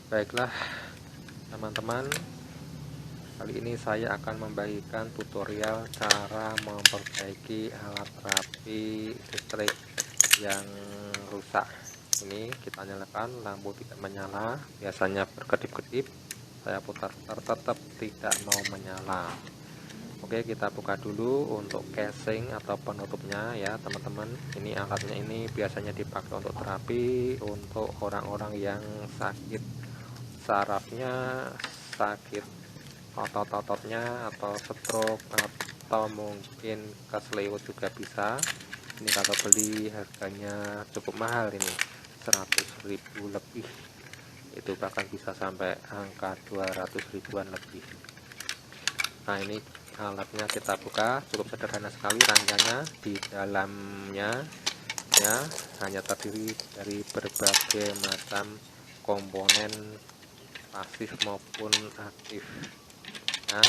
Baiklah teman-teman, kali ini saya akan membagikan tutorial cara memperbaiki alat terapi listrik yang rusak. Ini kita nyalakan, lampu tidak menyala, biasanya berkedip-kedip, saya putar-putar tetap tidak mau menyala. Oke, kita buka dulu untuk casing atau penutupnya ya teman-teman. Ini alatnya ini biasanya dipakai untuk terapi untuk orang-orang yang sakit sarafnya, sakit otot-ototnya, atau stroke, atau mungkin keseleo juga bisa. Ini kalau beli harganya cukup mahal, ini 100.000 lebih, itu bahkan bisa sampai angka 200 ribuan lebih. Nah, ini alatnya kita buka, cukup sederhana sekali rangkaiannya. Di dalamnya ya hanya terdiri dari berbagai macam komponen pasif maupun aktif. Nah,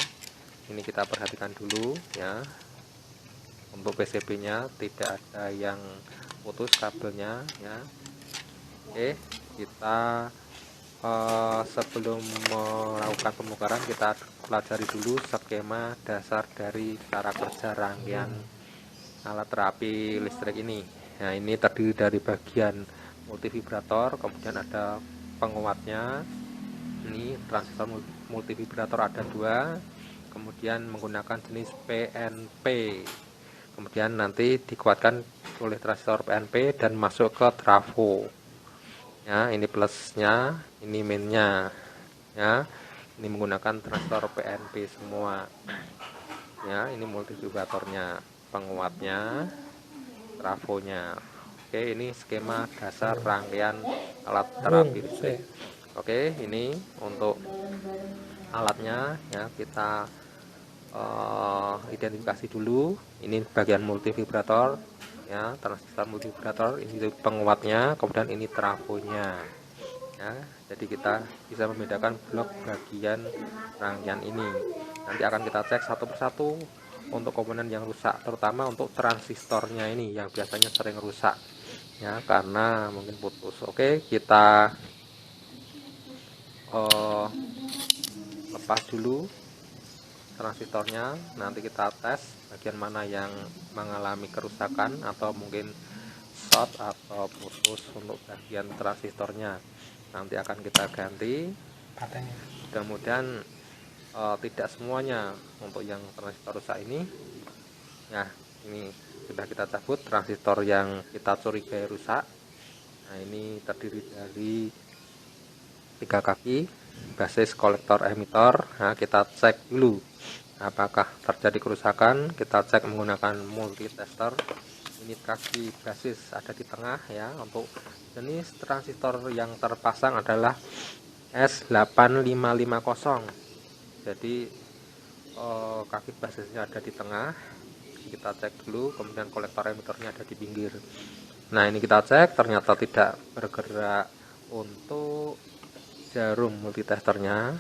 ini kita perhatikan dulu ya. Untuk PCB-nya tidak ada yang putus kabelnya ya. Oke, kita sebelum melakukan pembongkaran kita pelajari dulu skema dasar dari cara kerja rangkaian alat terapi listrik ini. Nah, ini terdiri dari bagian multivibrator, kemudian ada penguatnya. Ini transistor multivibrator ada 2, kemudian menggunakan jenis PNP, kemudian nanti dikuatkan oleh transistor PNP dan masuk ke trafo ya. Ini plusnya, ini minnya ya. Ini menggunakan transistor PNP semua ya. Ini multivibratornya, penguatnya, trafonya. Oke, ini skema dasar rangkaian alat terapi listrik. Oke, ini untuk alatnya ya, kita identifikasi dulu. Ini bagian multivibrator ya, transistor multivibrator, ini penguatnya, kemudian ini trafonya ya. Jadi kita bisa membedakan blok bagian rangkaian ini. Nanti akan kita cek satu persatu untuk komponen yang rusak, terutama untuk transistornya ini yang biasanya sering rusak ya, karena mungkin putus. Oke, kita lepas dulu transistornya, nanti kita tes bagian mana yang mengalami kerusakan atau mungkin short atau putus untuk bagian transistornya. Nanti akan kita ganti. Kemudian tidak semuanya untuk yang transistor rusak ini ya, ini sudah kita cabut transistor yang kita curigai rusak. Nah, ini terdiri dari 3 kaki, basis, kolektor, emitor. Nah, kita cek dulu apakah terjadi kerusakan. Kita cek menggunakan multitester. Ini kaki basis ada di tengah ya. Untuk jenis transistor yang terpasang adalah S8550. Jadi kaki basisnya ada di tengah, kita cek dulu. Kemudian kolektor emitornya ada di pinggir. Nah, ini kita cek, ternyata tidak bergerak untuk jarum multitesternya,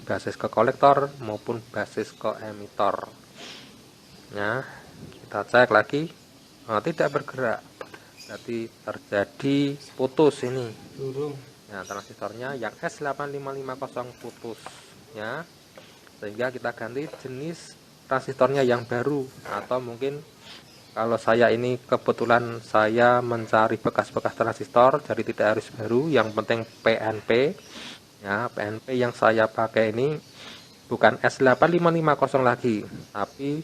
basis ke kolektor maupun basis ke emitor ya. Kita cek lagi, tidak bergerak, berarti terjadi putus ini ya, transistornya yang S8550 putus ya, sehingga kita ganti jenis transistornya yang baru. Atau mungkin kalau saya ini kebetulan saya mencari bekas-bekas transistor, jadi tidak harus baru, yang penting PNP ya. PNP yang saya pakai ini bukan S8550 lagi, tapi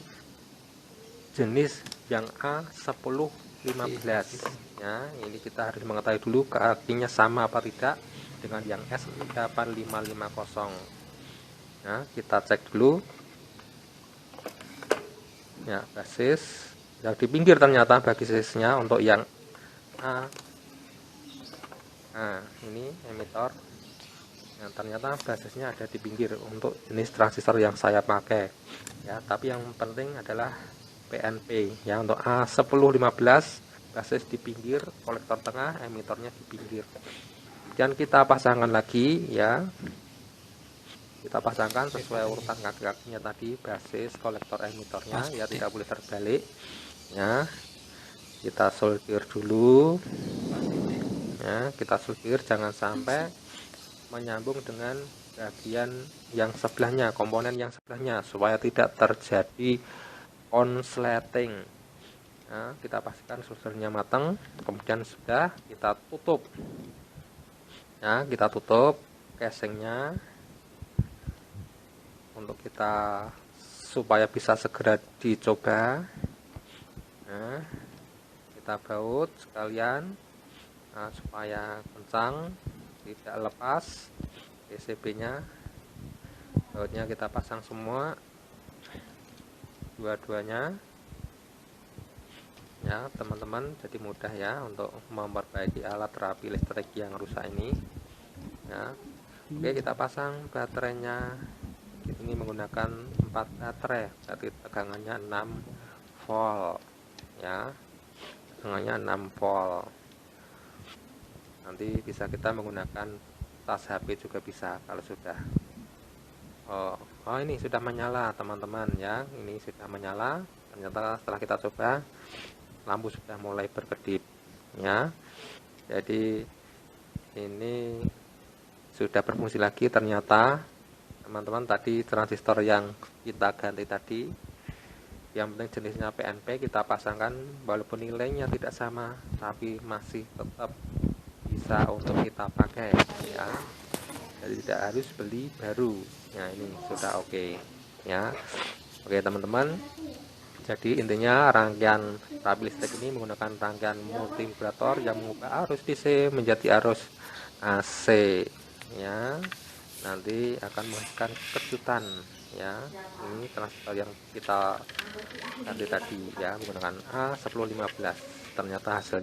jenis yang A1015 ya. Ini kita harus mengetahui dulu kakinya sama apa tidak dengan yang S8550 ya. Kita cek dulu ya, basis yang di pinggir ternyata basisnya untuk yang A. Nah, ini emitor yang ternyata basisnya ada di pinggir untuk jenis transistor yang saya pakai ya. Tapi yang penting adalah PNP ya. Untuk A1015 basis di pinggir, kolektor tengah, emitornya di pinggir. Dan kita pasangkan lagi ya. Kita pasangkan sesuai urutan kaki-kakinya tadi, basis, kolektor, emitornya ya, tidak boleh terbalik ya. Kita solder dulu ya, kita solder jangan sampai menyambung dengan bagian yang sebelahnya, komponen yang sebelahnya, supaya tidak terjadi konsleting. Nah, kita pastikan soldernya matang, kemudian sudah kita tutup. Ya, kita tutup casingnya untuk kita supaya bisa segera dicoba. Nah, kita baut sekalian, nah, supaya kencang, tidak lepas PCB-nya. Bautnya kita pasang semua, dua-duanya ya teman-teman, jadi mudah ya untuk memperbaiki alat terapi listrik yang rusak ini ya. Oke, kita pasang baterainya. Ini menggunakan 4 baterai, berarti tegangannya 6 volt ya, tegangannya 6 volt. Nanti bisa kita menggunakan tas HP juga bisa kalau sudah. Oh, ini sudah menyala teman-teman ya, ini sudah menyala. Ternyata setelah kita coba, lampu sudah mulai berkedip ya. Jadi ini sudah berfungsi lagi ternyata teman-teman. Tadi transistor yang kita ganti tadi, yang penting jenisnya PNP, kita pasangkan walaupun nilainya tidak sama, tapi masih tetap bisa untuk kita pakai ya. Jadi tidak harus beli baru. Nah, ini sudah oke ya. Oke teman-teman, jadi intinya rangkaian terapi listrik ini menggunakan rangkaian multivibrator yang mengubah arus DC menjadi arus AC ya. Nanti akan menghasilkan kejutan ya. Ini transistor yang kita ganti tadi ya, menggunakan A1015. Ternyata hasilnya